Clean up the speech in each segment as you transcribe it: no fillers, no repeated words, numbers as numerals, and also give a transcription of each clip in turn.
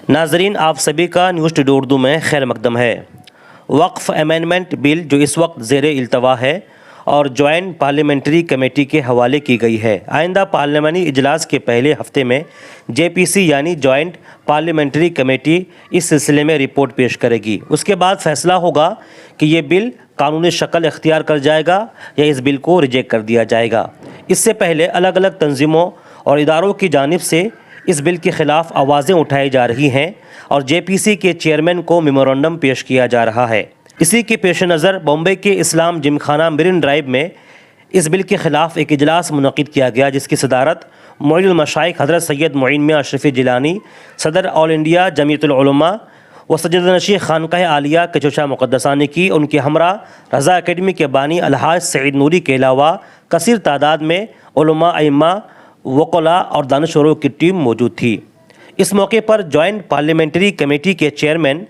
नाजरीन, आप सभी का न्यूज़ टुडे उर्दू में खैर मकदम है। वक्फ अमेंडमेंट बिल जो इस वक्त ज़ेरे इल्तवा है और जॉइंट पार्लियामेंट्री कमेटी के हवाले की गई है। आइंदा पार्लियामानी इजलास के पहले हफ्ते में जेपीसी यानी जॉइंट पार्लियामेंट्री कमेटी इस सिलसिले में रिपोर्ट पेश करेगी। उसके बाद फैसला होगा कि ये बिल कानूनी शक्ल इख्तियार कर जाएगा या इस बिल को रिजेक्ट कर दिया जाएगा। इससे पहले अलग अलग तंजीमों और इदारों की जानिब से इस बिल के ख़िलाफ़ आवाज़ें उठाई जा रही हैं और जेपीसी के चेयरमैन को मेमोरेंडम पेश किया जा रहा है। इसी के पेश नज़र बॉम्बे के इस्लाम जिमखाना मरीन ड्राइव में इस बिल के ख़िलाफ़ एक इजलास मुनक़िद किया गया, जिसकी सदारत मुइनुल मशाइख हज़रत सैयद मुईन मियां अशरफी जिलानी, सदर ऑल इंडिया जमीयतुल उलमा व सज्जदनशीं खानकाह आलिया के चोशा मुक़द्दसा ने की। उनके हमरा रज़ा अकेडमी के बानी अलहाज सईद नूरी के अलावा कसीर तादाद में उलमा, अइम्मा, वकला और दानिशवरों की टीम मौजूद थी। इस मौके पर जॉइंट पार्लियामेंट्री कमेटी के चेयरमैन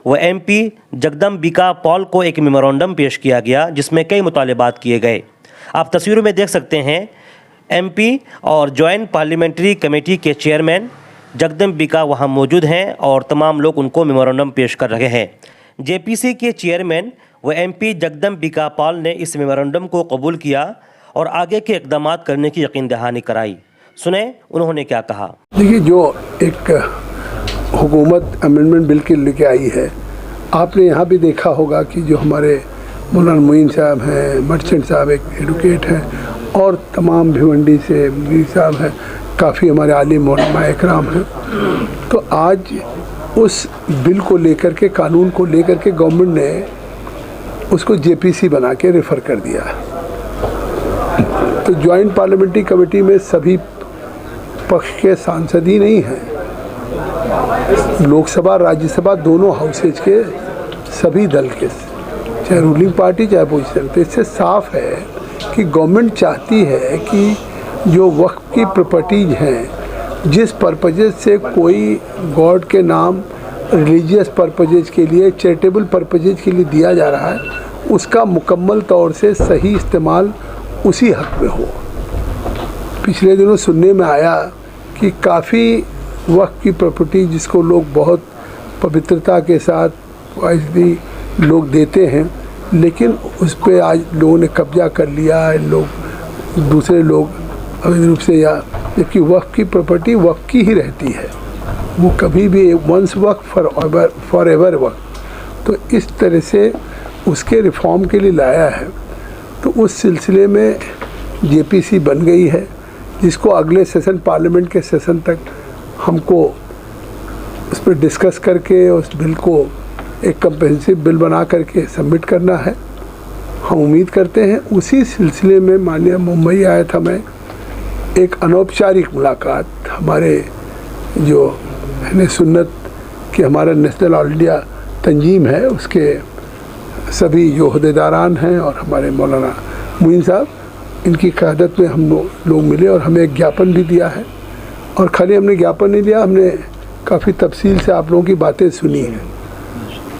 व एमपी जगदम्बिका पॉल को एक मेमोरेंडम पेश किया गया, जिसमें कई मुतालबात किए गए। आप तस्वीरों में देख सकते हैं एमपी और जॉइंट पार्लियामेंट्री कमेटी के चेयरमैन जगदम्बिका वहां मौजूद हैं और तमाम लोग उनको मेमोरेंडम पेश कर रहे हैं। जेपीसी के चेयरमैन व एमपी जगदम्बिका पॉल ने इस मेमोरेंडम को कबूल किया और आगे के इक़दाम करने की यकीन दहानी कराई। सुने उन्होंने क्या कहा। देखिए, जो एक हुकूमत अमेंडमेंट बिल के लेके आई है, आपने यहाँ भी देखा होगा कि जो हमारे मौलाना मोइन साहब हैं, मर्चेंट साहब एक एडवोकेट हैं और तमाम भिवंडी से मीर साहब हैं, काफ़ी हमारे आलिम उलमा इकराम हैं। तो आज उस बिल को लेकर के, कानून को लेकर के गवर्नमेंट ने उसको जेपीसी बना के रेफ़र कर दिया। तो जॉइंट पार्लियामेंट्री कमेटी में सभी पक्ष के सांसद ही नहीं हैं, लोकसभा राज्यसभा दोनों हाउसेज के सभी दल के, चाहे रूलिंग पार्टी चाहे अपोजिशन। तो इससे साफ है कि गवर्नमेंट चाहती है कि जो वक्फ की प्रॉपर्टीज हैं, जिस पर्पजेज से कोई गॉड के नाम रिलीजियस पर्पजेज के लिए, चैरिटेबल पर्पजेज के लिए दिया जा रहा है, उसका मुकम्मल तौर से सही इस्तेमाल उसी हक में हो। पिछले दिनों सुनने में आया कि काफ़ी वक्त की प्रॉपर्टी जिसको लोग बहुत पवित्रता के साथ वाइजली लोग देते हैं, लेकिन उस पर आज लोगों ने कब्जा कर लिया है, लोग दूसरे लोग अवैध रूप से, या जबकि वक्त की प्रॉपर्टी वक्त की ही रहती है, वो कभी भी वंस वक्त फॉर एवर वक्त। तो इस तरह से उसके रिफॉर्म के लिए लाया है। तो उस सिलसिले में जेपीसी बन गई है, जिसको अगले सेशन पार्लियामेंट के सेशन तक हमको उस पर डिस्कस करके उस बिल को एक कम्प्रिहेंसिव बिल बना करके सबमिट करना है। हम उम्मीद करते हैं उसी सिलसिले में माननीय मुंबई आया था मैं, एक अनौपचारिक मुलाकात हमारे जो अहले सुन्नत कि हमारा नेशनल ऑल इंडिया तंजीम है, उसके सभी जो अहदेदारान हैं और हमारे मौलाना मोइन साहब, इनकी क़यादत में हम लोग मिले और हमें एक ज्ञापन भी दिया है। और खाली हमने ज्ञापन नहीं दिया, हमने काफ़ी तफसील से आप लोगों की बातें सुनी हैं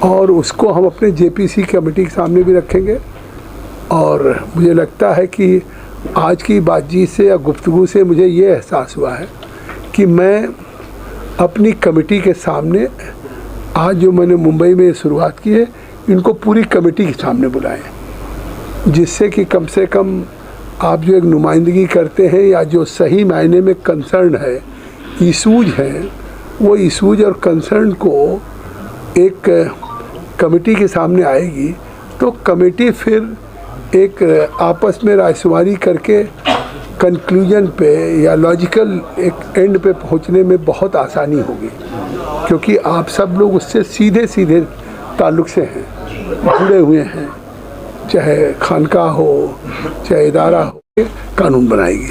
और उसको हम अपने जेपीसी कमेटी के सामने भी रखेंगे। और मुझे लगता है कि आज की बातचीत से या गुफ्तगू से मुझे ये एहसास हुआ है कि मैं अपनी कमेटी के सामने, आज जो मैंने मुंबई में शुरुआत की है, इनको पूरी कमेटी के सामने बुलाएं, जिससे कि कम से कम आप जो एक नुमाइंदगी करते हैं या जो सही मायने में कंसर्न है, इशूज हैं, वो इशूज और कंसर्न को एक कमेटी के सामने आएगी, तो कमेटी फिर एक आपस में रायशुमारी करके कंक्लूजन पे या लॉजिकल एक एंड पे पहुंचने में बहुत आसानी होगी, क्योंकि आप सब लोग उससे सीधे सीधे ताल्लुक़ से हैं, जुड़े हुए हैं, चाहे खानका हो चाहे इदारा हो, कानून बनाएगी।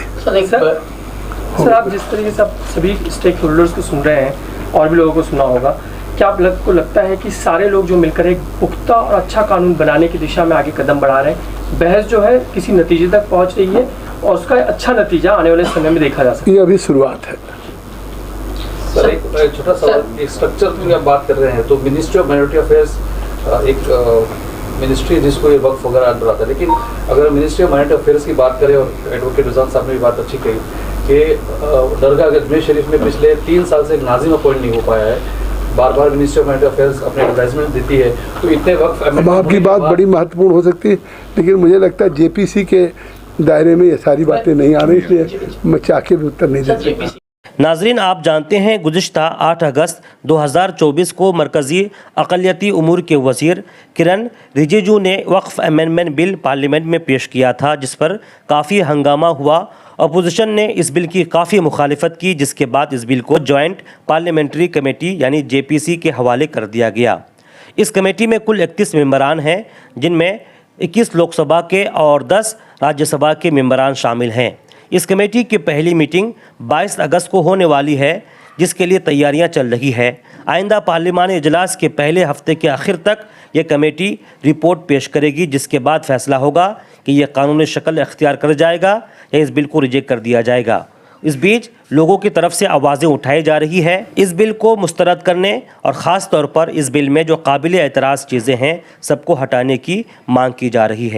सर, आप जिस तरीके से आप सभी स्टेक होल्डर्स को सुन रहे हैं और भी लोगों को सुना होगा, क्या आपको लगता है कि सारे लोग जो मिलकर एक पुख्ता और अच्छा कानून बनाने की दिशा में आगे कदम बढ़ा रहे हैं, बहस जो है किसी नतीजे तक पहुंच रही है और उसका अच्छा नतीजा आने वाले समय में देखा जा सकता है? ये अभी शुरुआत है। सर, एक छोटा सवाल, एक स्ट्रक्चर की आप बात कर रहे हैं, तो मिनिस्ट्री ऑफ माइनॉरिटी अफेयर्स एक मिनिस्ट्री जिसको ये वक्फ वगैरह अंडर आता है, लेकिन अगर मिनिस्ट्री ऑफ माइनॉरिटी अफेयर्स की बात करें, और एडवोकेट रिजवान साहब ने भी बात अच्छी कही कि दरगाह अजमेर शरीफ में पिछले 3 साल से एक नाजिम अपॉइंट नहीं हो पाया है, बार बार मिनिस्ट्री ऑफ माइनॉरिटी अफेयर्स अपने एडवर्टाइजमेंट देती है, तो इतने वक्त अब आपकी बात बड़ी महत्वपूर्ण हो सकती है, लेकिन मुझे लगता है जेपीसी के दायरे में ये सारी बातें नहीं आ रही, इसलिए मैं चाके भी उत्तर नहीं दे सकता। नाजरीन, आप जानते हैं गुज़िश्ता 8 अगस्त 2024 को मरकज़ी अक़लियती उमूर के वज़ीर किरण रिजिजू ने वक्फ़ अमेंडमेंट बिल पार्लियामेंट में पेश किया था, जिस पर काफ़ी हंगामा हुआ। अपोजिशन ने इस बिल की काफ़ी मुखालिफत की, जिसके बाद इस बिल को जॉइंट पार्लियामेंट्री कमेटी यानी जेपीसी के हवाले कर दिया गया। इस कमेटी में कुल 31 मेंबरान हैं, जिनमें 21 लोकसभा के और 10 राज्यसभा के मेंबरान शामिल हैं। इस कमेटी की पहली मीटिंग 22 अगस्त को होने वाली है, जिसके लिए तैयारियां चल रही है। आइंदा पार्लिमानी इजलास के पहले हफ्ते के आखिर तक ये कमेटी रिपोर्ट पेश करेगी, जिसके बाद फैसला होगा कि यह कानूनी शक्ल अख्तियार कर जाएगा या इस बिल को रिजेक्ट कर दिया जाएगा। इस बीच लोगों की तरफ से आवाज़ें उठाई जा रही है इस बिल को मुस्तरद करने और ख़ास तौर पर इस बिल में जो काबिल एतराज़ चीज़ें हैं सबको हटाने की मांग की जा रही है।